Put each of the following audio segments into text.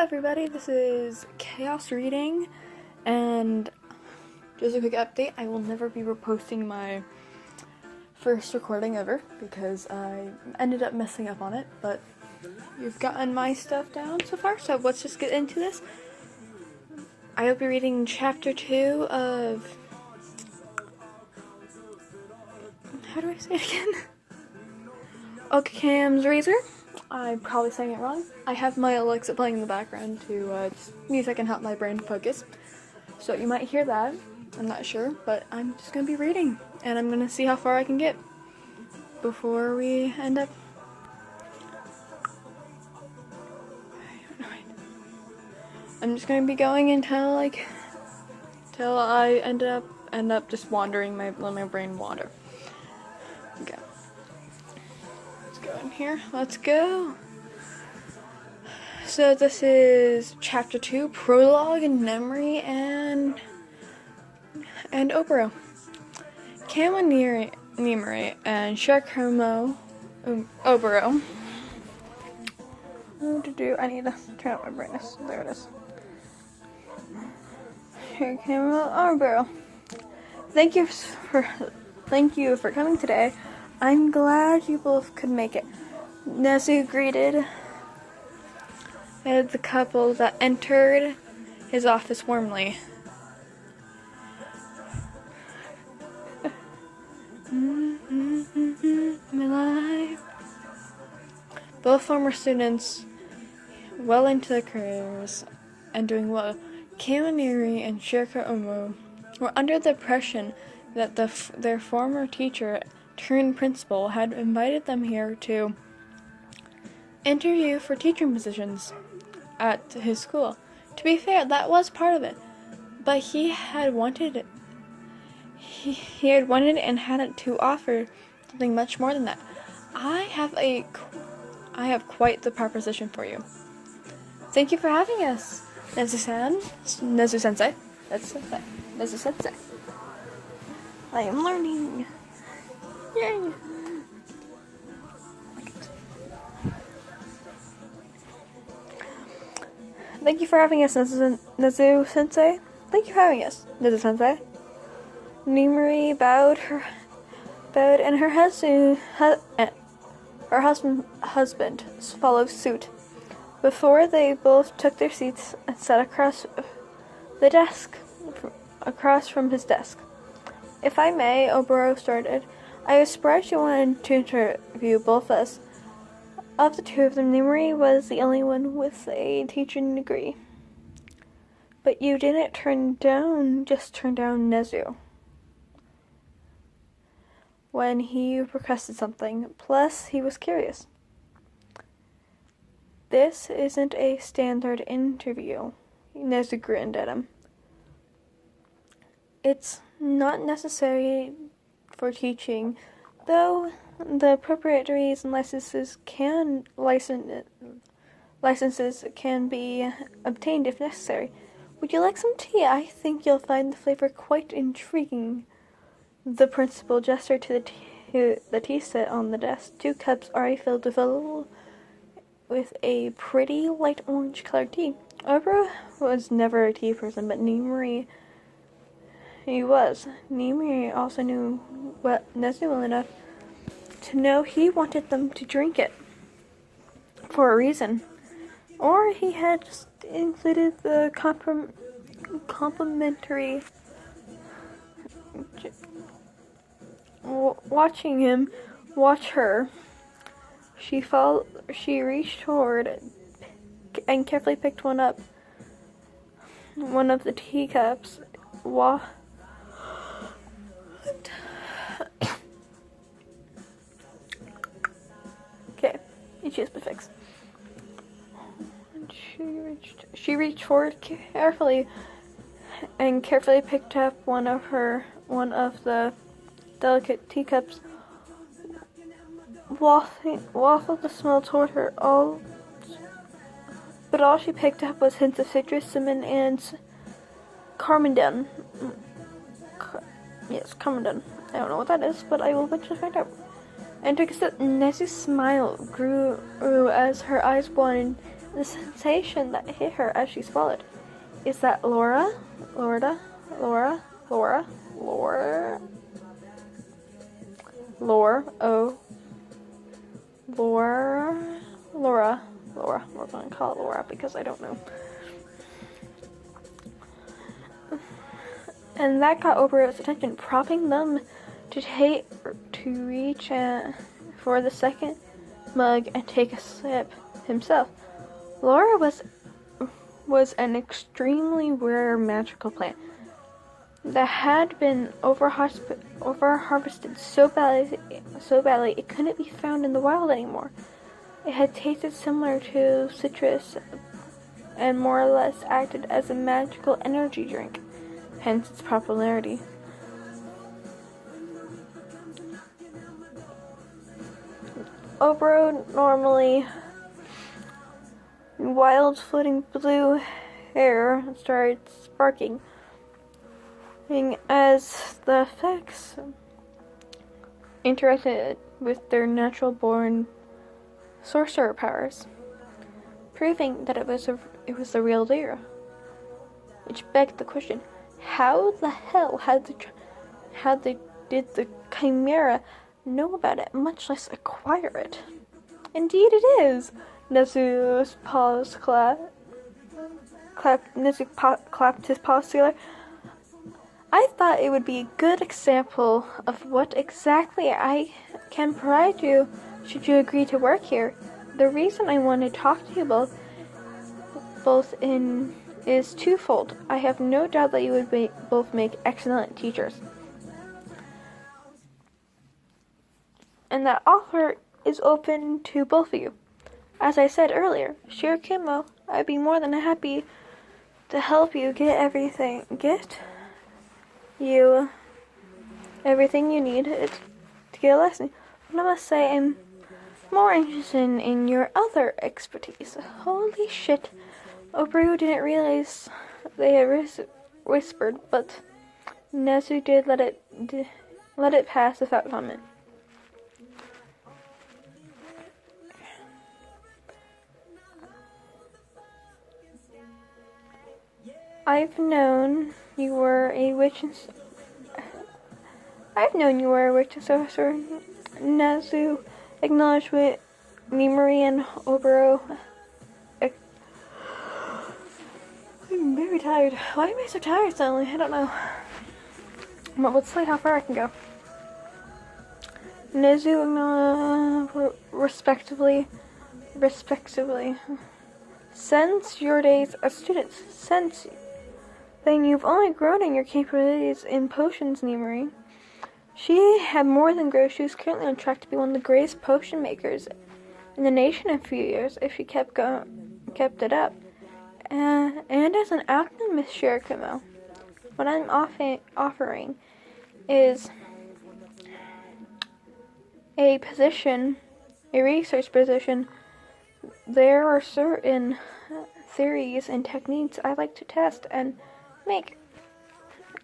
everybody, this is Chaos Reading, and just a quick update, I will never be reposting my first recording ever, because I ended up messing up on it, but you've gotten my stuff down so far, so let's just get into this. I will be reading chapter 2 of, how do I say it again? Occam's Razor. I'm probably saying it wrong. I have my Alexa playing in the background to just music and help my brain focus. So you might hear that. I'm not sure, but I'm just going to be reading. And I'm going to see how far I can get before we end up. I'm just going to be going until I end up just wandering, let my brain wander. Okay. Go in here. Let's go. So this is chapter 2, prologue and memory and Oboro. Nimeri and Shirkumo Oboro. What to do? I need to turn up my brightness. There it is. Shirkumo Oboro. Thank you for coming today. I'm glad you both could make it. Nezu greeted the couple that entered his office warmly. My life. Both former students, well into their careers and doing well. Kaminiri and Shirka Omo were under the impression that their former teacher turned principal had invited them here to interview for teaching positions at his school. To be fair, that was part of it, but he had wanted and hadn't to offer something much more than that. I have quite the proposition for you. Thank you for having us, Nezu-sensei. Nezu-sensei. I am learning. Yay! Thank you for having us, Nezu-sensei. Thank you for having us, Nezu-sensei. Nimeri bowed and her husband followed suit. Before they both took their seats and sat across from his desk. If I may, Oboro started, I was surprised you wanted to interview both of us. Of the two of them, Nimeri was the only one with a teaching degree. But you didn't turn down Nezu when he requested something. Plus, he was curious. This isn't a standard interview. Nezu grinned at him. It's not necessary for teaching, though the appropriate degrees and licenses can be obtained if necessary. Would you like some tea? I think you'll find the flavor quite intriguing. The principal gestured to the tea set on the desk. 2 cups already filled with a pretty light orange-colored tea. Oboro was never a tea person, but Nimeri was. Nimeri also knew Nezu well enough to know he wanted them to drink it for a reason. Or he had just included the complimentary. Watching him watch her, she reached toward and carefully picked one of the teacups. Okay, each has been fixed. She reached forward carefully and carefully picked up one of the delicate teacups, wafted the smell toward her. But all she picked up was hints of citrus, cinnamon, and cardamom. Yes, cardamom. I don't know what that is, but I will eventually find out. And took a sip. Nezu's smile grew as her eyes widened the sensation that hit her as she swallowed. Is that Laura? Laura? Laura? Laura? Laura? Laura? Oh. Laura? Laura? Laura. We're going to call it Laura because I don't know. And that got Obero's attention, prompting them to reach for the second mug and take a sip himself. Laura was an extremely rare magical plant that had been over-harvested so badly it couldn't be found in the wild anymore. It had tasted similar to citrus and more or less acted as a magical energy drink, hence its popularity. Obero normally wild floating blue hair started sparking as the effects interacted with their natural born sorcerer powers, proving that it was the real deal. Which begged the question: how the hell did the Chimera know about it, much less acquire it? Indeed, it is. Nezu's paws clapped his paws together. I thought it would be a good example of what exactly I can provide you should you agree to work here. The reason I want to talk to you both is twofold. I have no doubt that you would both make excellent teachers. And that offer is open to both of you. As I said earlier, Shirokimo, I'd be more than happy to help you get everything you need to get a lesson. But I must say I'm more interested in your other expertise. Holy shit. Obero didn't realize they had whispered, but Nezu did let it pass without comment. I've known you were a witch and sorcerer. Nezu acknowledged with Nimori and Obero. I'm very tired. Why am I so tired suddenly? I don't know. But let's see how far I can go. Nezu acknowledged respectively. Since your days as students, then you've only grown in your capabilities in potions, Nimori. She had more than grown. She was currently on track to be one of the greatest potion makers in the nation in a few years if she kept it up. And as an alchemist, Shirokimo, what I'm offering is a research position. There are certain theories and techniques I like to test and make.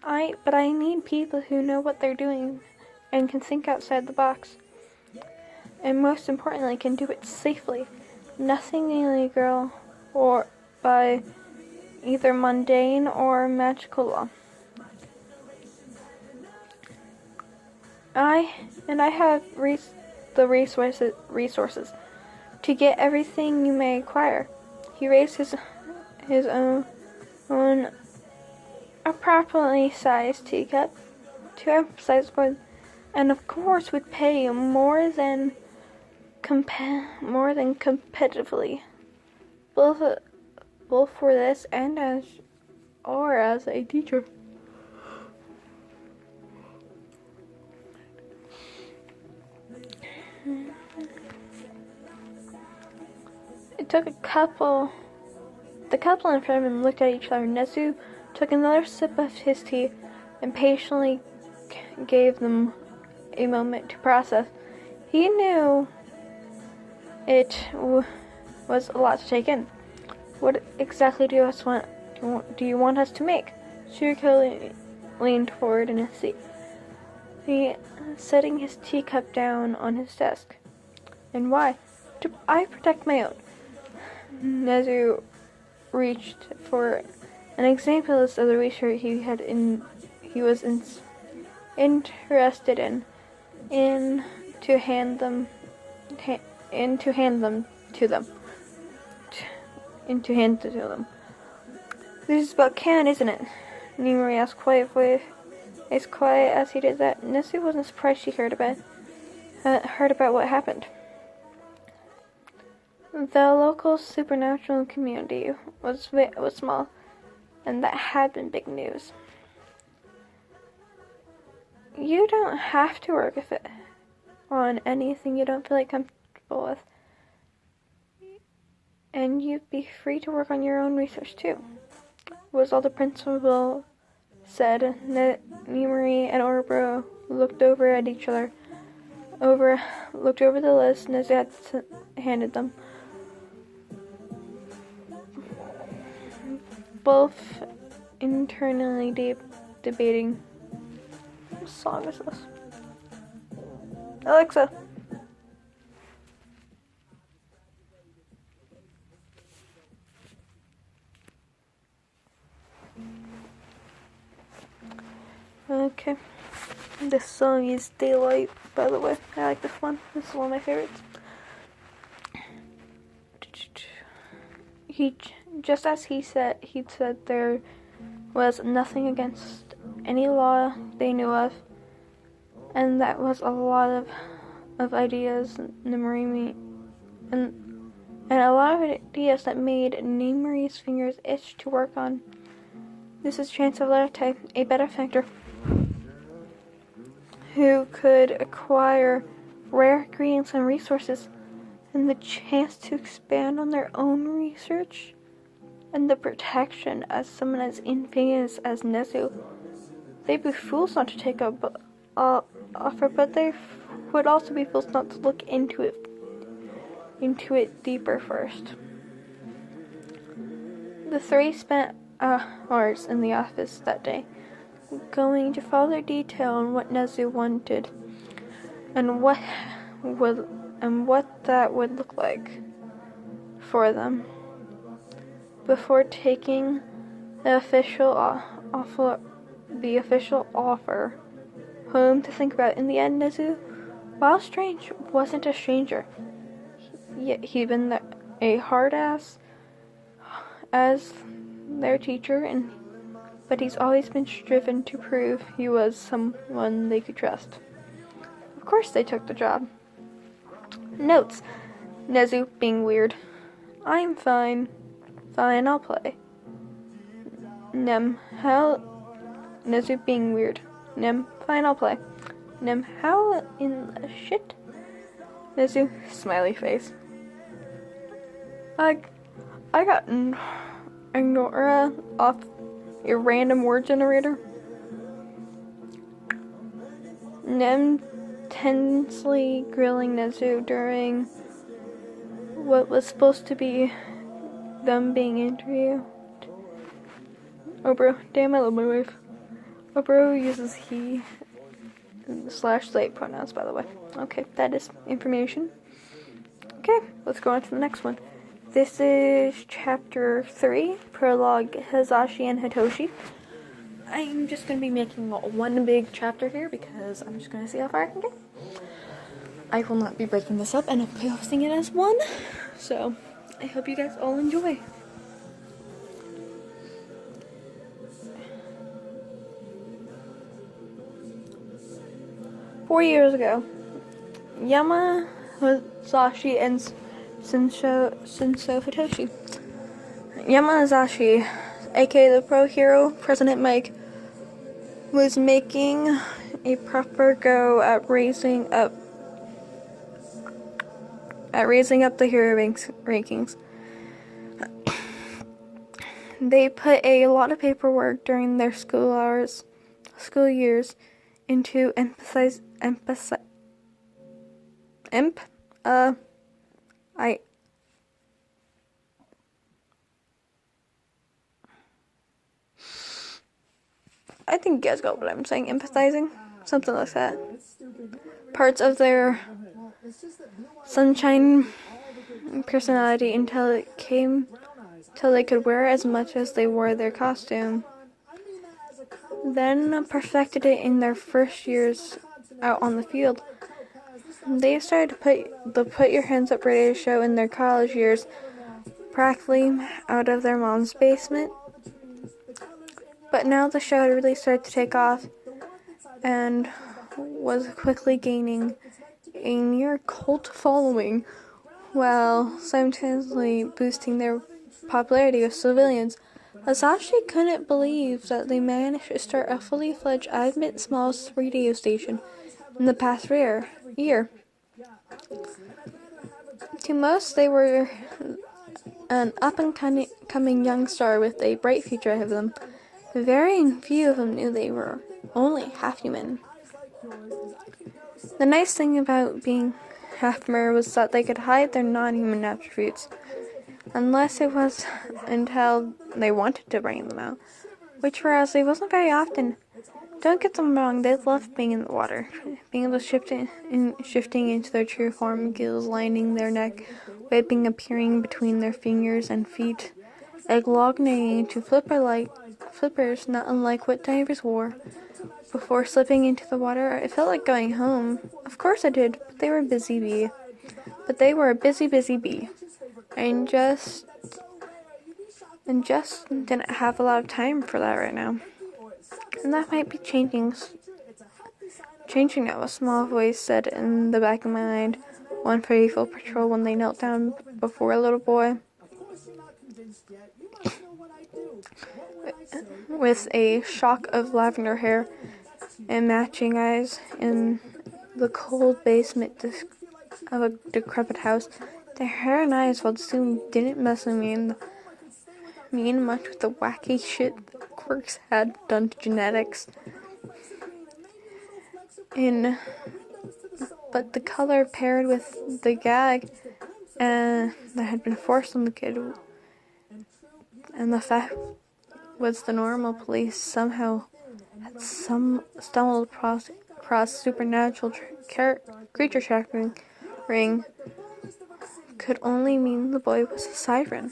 But I need people who know what they're doing and can think outside the box. And most importantly, can do it safely. Nothing illegal or by either mundane or magical law. I have the resources to get everything you may acquire. He raised his own appropriately sized teacup to emphasize point, and of course would pay more than competitively, both for this and as a teacher. It took the couple in front of him looked at each other. Nezu took another sip of his tea and patiently gave them a moment to process. He knew it was a lot to take in. What exactly do you want us to make? Shiroko leaned forward in his seat, setting his teacup down on his desk. And why? I protect my own. Nezu reached for an example of the research he was interested in to hand them to them. This is about Can, isn't it? Nimue asked as quiet as he did that. Nezu wasn't surprised she heard about what happened. The local supernatural community was small, and that had been big news. You don't have to work on anything you don't feel like comfortable with, and you'd be free to work on your own research too, was all the principal said. Nimue and Orbro looked over at each other, looked over the list Nezu had handed them. Both internally debating. What song is this? Alexa. Okay. This song is Daylight, by the way. I like this one. This is one of my favorites. Just as he'd said there was nothing against any law they knew of, and that was a lot of ideas and a lot of ideas that made Nimure's fingers itch to work on. This is chance of lifetime, a benefactor who could acquire rare ingredients and resources, and the chance to expand on their own research, and the protection as someone as infamous as Nezu. They'd be fools not to take up offer, but they would also be fools not to look into it deeper first. The three spent hours in the office that day, going into further detail on what Nezu wanted, and what that would look like for them, before taking the official offer home to think about. In the end, Nezu, while strange, wasn't a stranger. Yet he'd been a hard ass as their teacher, but he's always been striven to prove he was someone they could trust. Of course they took the job. Notes. Nezu being weird. I'm fine. Fine, I'll play. How? Nezu being weird. Fine, I'll play. How in the shit? Nezu, smiley face. I got Ignora off a random word generator. Tensely grilling Nezu during what was supposed to be them being interviewed. Oh bro, damn, I love my wife. Oh bro uses he /they pronouns, by the way. Okay, that is information. Okay, let's go on to the next one. This is chapter 3, prologue Hisashi and Hitoshi. I'm just going to be making one big chapter here because I'm just going to see how far I can get. I will not be breaking this up and posting it as one, so I hope you guys all enjoy. Four years ago, Yamazashi and Shinsho Hitoshi. Yamazashi, aka the pro hero, President Mike, was making a proper go at raising up the hero rankings. They put a lot of paperwork during their school years into I think you guys got what I'm saying. Empathizing? Something like that. Parts of their sunshine personality until they could wear as much as they wore their costume. Then perfected it in their first years out on the field. They started to put the Put Your Hands Up radio show in their college years, practically out of their mom's basement. But now the show had really started to take off and was quickly gaining a near cult following while simultaneously boosting their popularity with civilians. Asashi couldn't believe that they managed to start a fully fledged Admit Smalls radio station in the past year. To most, they were an up-and-coming young star with a bright future ahead of them. Very few of them knew they were only half human. The nice thing about being half mer was that they could hide their non-human attributes, unless it was until they wanted to bring them out, which for us, it wasn't very often. Don't get them wrong, they loved being in the water, being able to shifting into their true form, gills lining their neck, webbing appearing between their fingers and feet, egg-lognating to flippers not unlike what divers wore. Before slipping into the water, it felt like going home. Of course I did, but they were a busy bee. And just didn't have a lot of time for that right now. And that might be changing now, a small voice said in the back of my mind, one faithful patrol when they knelt down before a little boy with a shock of lavender hair and matching eyes in the cold basement of a decrepit house. Their hair and eyes, while soon didn't mess with me mean much with the wacky shit quirks had done to genetics. But the color paired with the gag that had been forced on the kid, and the fact was the normal police somehow had stumbled across supernatural creature tracking ring could only mean the boy was a siren.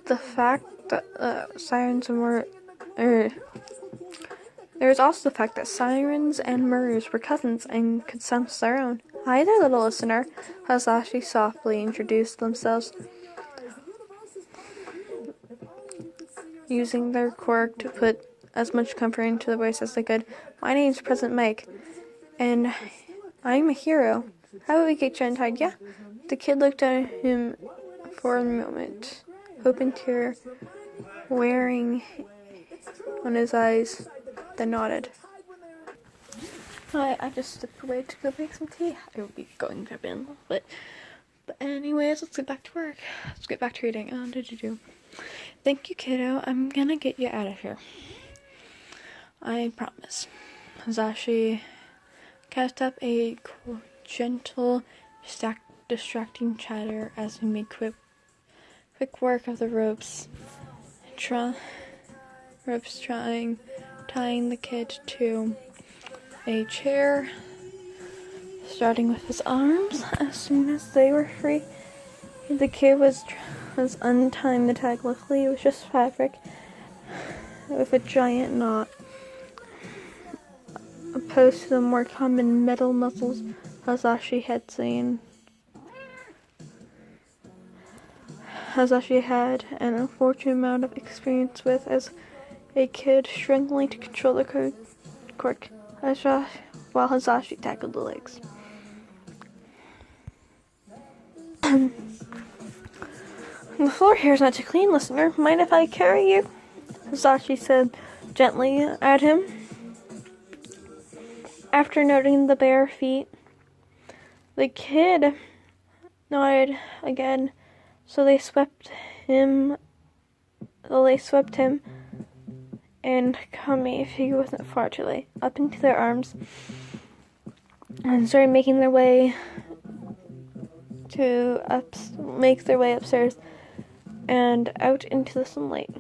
The fact that sirens were... there was also the fact that sirens and murderers were cousins and could sense their own. Hi there, little listener, Hasashi softly introduced themselves, using their quirk to put as much comfort into the voice as they could. My name's President Mike, and I'm a hero. How about we get you untied, yeah? The kid looked at him for a moment, hoping tear wearing on his eyes, then nodded. Hi, I just stepped away to go make some tea. I will be going to bed in a little bit. But anyways, let's get back to work. Let's get back to reading. Thank you, kiddo. I'm gonna get you out of here. I promise. Hasashi cast up a gentle, distracting chatter as he made quick work of the ropes. Tying the kid to a chair, starting with his arms. As soon as they were free, the kid was untying the tag. Luckily, it was just fabric with a giant knot, opposed to the more common metal muscles Hasashi had an unfortunate amount of experience with as a kid, struggling to control the quirk while Hasashi tackled the legs. The floor here is not too clean, listener. Mind if I carry you? Hasashi said gently at him. After noting the bare feet, the kid nodded again, so they swept him and Kami, if he wasn't far too late, up into their arms and started making their way upstairs and out into the sunlight.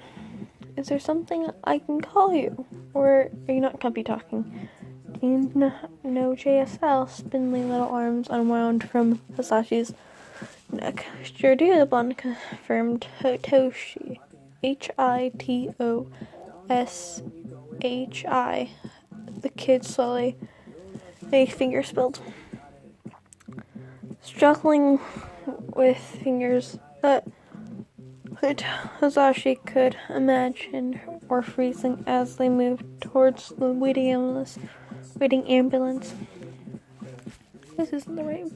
Is there something I can call you? Or are you not comfy talking? No JSL, spindly little arms unwound from Hasashi's Shouta the blonde confirmed Hitoshi. Hitoshi. The kid slowly, a finger spilled. Struggling with fingers that Hazashi could imagine were freezing as they moved towards the waiting ambulance. This isn't the right.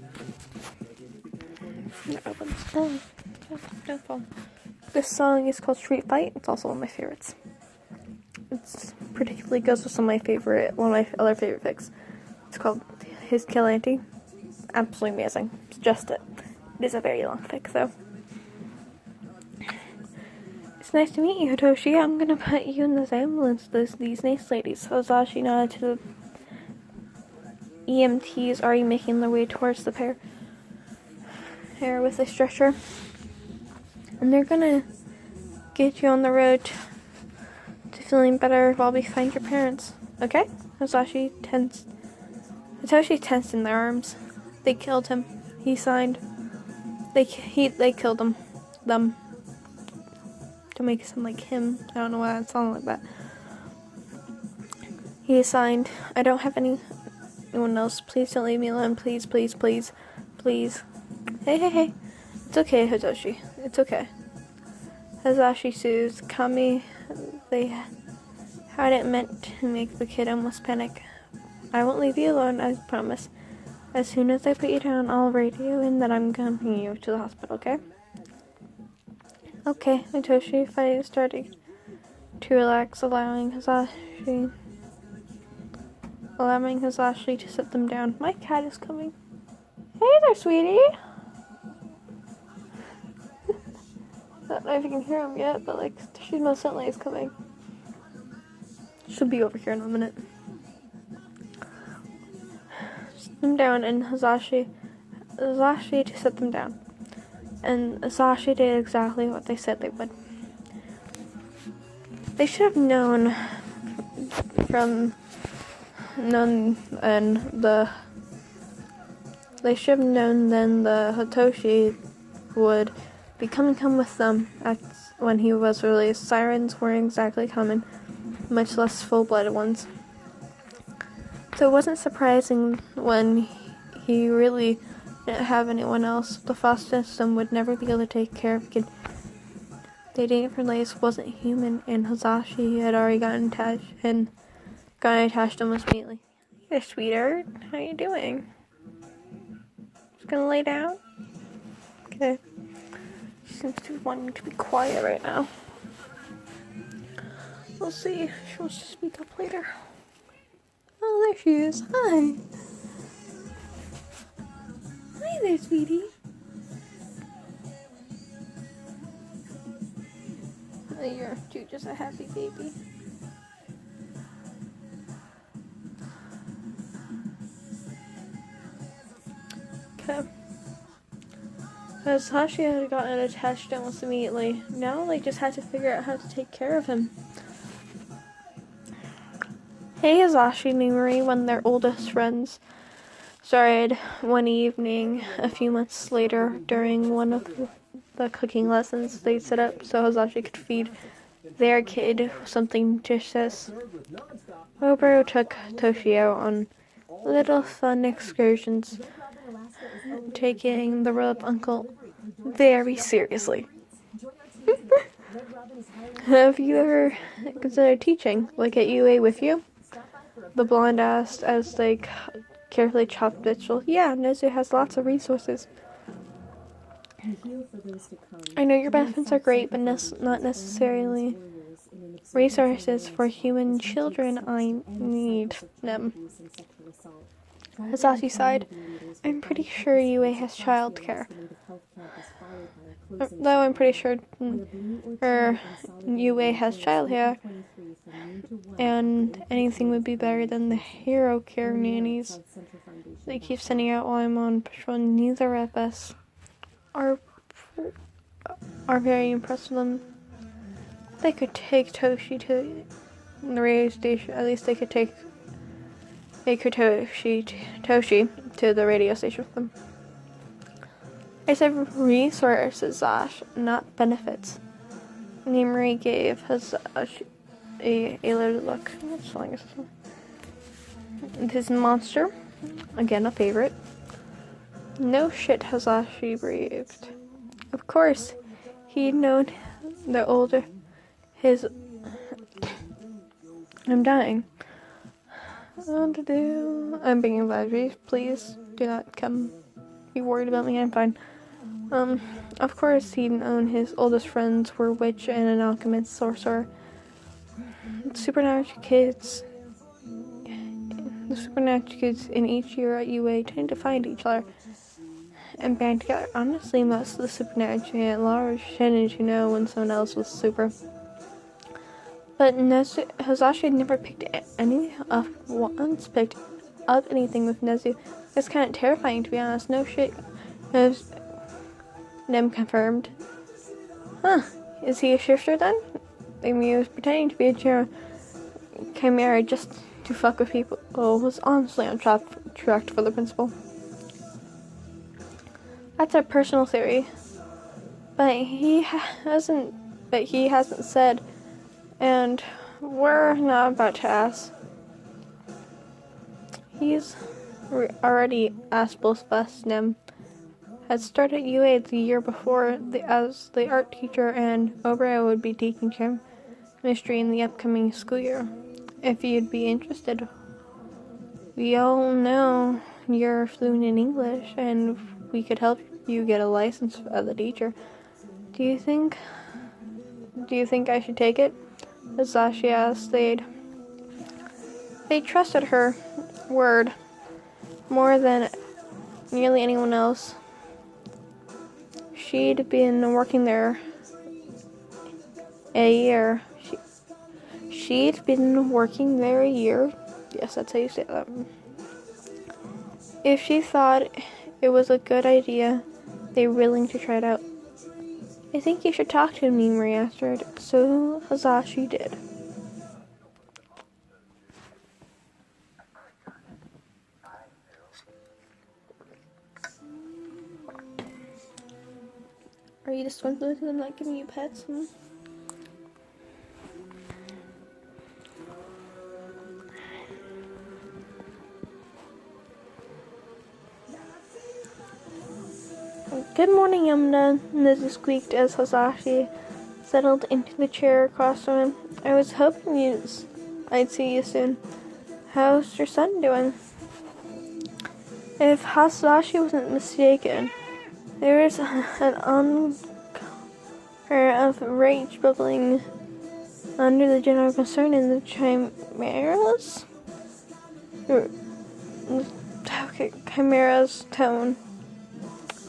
Don't fall. This song is called Street Fight. It's also one of my favorites. It's particularly goes with one of my other favorite picks. It's called His Kill Auntie. Absolutely amazing. It's just it. It is a very long fic though. It's nice to meet you, Hitoshi. I'm gonna put you in this ambulance with these nice ladies. Hazashi nodded to the EMTs already making their way towards the pair with a stretcher. And they're gonna get you on the road to feeling better while we find your parents. Okay? Hitoshi tensed in their arms. They killed him. He signed. They killed him. Them. To make it sound like him. I don't know why it sounded like that. He signed. I don't have anyone else. Please don't leave me alone. Please, please, please. Please. Hey. It's okay, Hitoshi. It's okay. Hazashi soothed. Kami, they hadn't meant to make the kid almost panic. I won't leave you alone, I promise. As soon as I put you down, I'll radio in that I'm coming you to the hospital, okay? Okay, Hitoshi finally started to relax, allowing Hazashi to sit them down. My cat is coming. Hey there, sweetie! I don't know if you can hear him yet, but she most certainly is coming. She'll be over here in a minute. Sit them down, and Hazashi to sit them down. And Hazashi did exactly what they said they would. They should have known they should have known then the Hitoshi would be coming home with them when he was released. Sirens weren't exactly common, much less full-blooded ones. So it wasn't surprising when he really didn't have anyone else. The foster system would never be able to take care of a kid they didn't realize wasn't human, and Hazashi had already gotten attached almost immediately. Hey, sweetheart. How you doing? Just gonna lay down? Okay. She seems to be wanting to be quiet right now. We'll see if she wants to speak up later. Oh, there she is. Hi. Hi there, sweetie. Oh, you're just a happy baby. Okay. Hazashi had gotten attached almost immediately. Now they just had to figure out how to take care of him. Hey, Hazashi and Marie, one of their oldest friends, started one evening a few months later during one of the cooking lessons they set up so Hazashi could feed their kid something delicious. Oboro took Toshi out on little fun excursions, taking the role of uncle very seriously. Have you ever considered teaching, like at UA with you? The blonde asked as they carefully chopped vegetables. Yeah, Nezu has lots of resources. I know your benefits are great, but not necessarily resources for human children. I need them. Hazashi sighed. I'm pretty sure UA has childcare. Though I'm pretty sure UA has childcare, and anything would be better than the hero care nannies they keep sending out while I'm on patrol. Neither of us are very impressed with them. They could take Toshi to the radio station. At least they could take Toshi to the radio station with them. I said resources, Ash, not benefits. Nimri gave Hazashi a little look. What's wrong with this one? This monster, again a favorite. No shit, Hazashi breathed. Of course, he'd known the older his. I'm dying. I'm being advisory. Please do not come be worried about me. I'm fine. Of course, he'd known his oldest friends were witch and an alchemist, sorcerer. The supernatural kids in each year at UA tend to find each other and band together. Honestly, most of the supernatural at large tended to know when someone else was super. But Hazashi had never picked anything up with Nezu. It's kind of terrifying, to be honest. No shit. Nem confirmed. Huh. Is he a shifter then? He was pretending to be a chimera just to fuck with people. Was honestly on track for the principal. That's a personal theory. But he hasn't said, and we're not about to ask. He's already asked both of us. Nem had started UA the year before as the art teacher, and Obra would be teaching chemistry in the upcoming school year. If you'd be interested, we all know you're fluent in English, and we could help you get a license as a teacher. Do you think I should take it? Hazashi asked. They trusted her word more than nearly anyone else. She'd been working there a year. She'd been working there a year. Yes, that's how you say that. If she thought it was a good idea, they were willing to try it out. I think you should talk to him, Nimri answered. So Hazashi did. Are you just swindling with them, not giving you pets? Good morning, Yamna, Nezu squeaked as Hazashi settled into the chair across from him. I was hoping I'd see you soon. How's your son doing? If Hazashi wasn't mistaken, there was an undercurrent of rage bubbling under the general concern in the chimeras. Chimera's tone.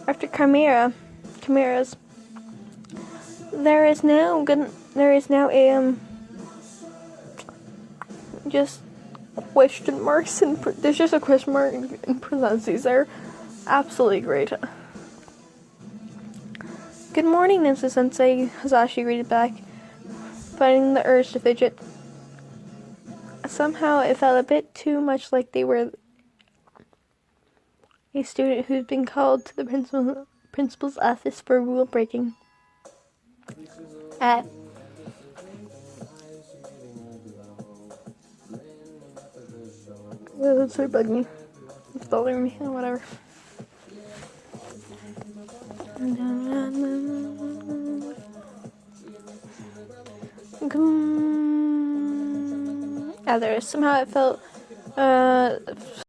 After chimeras, there is now a just question marks and there's just a question mark in parentheses. They're absolutely great. Good morning, Nezu Sensei, Hazashi greeted back, fighting the urge to fidget. Somehow it felt a bit too much like they were a student who's been called to the principal's office for rule breaking. That's so bugging. It's bothering me. Whatever. Somehow it felt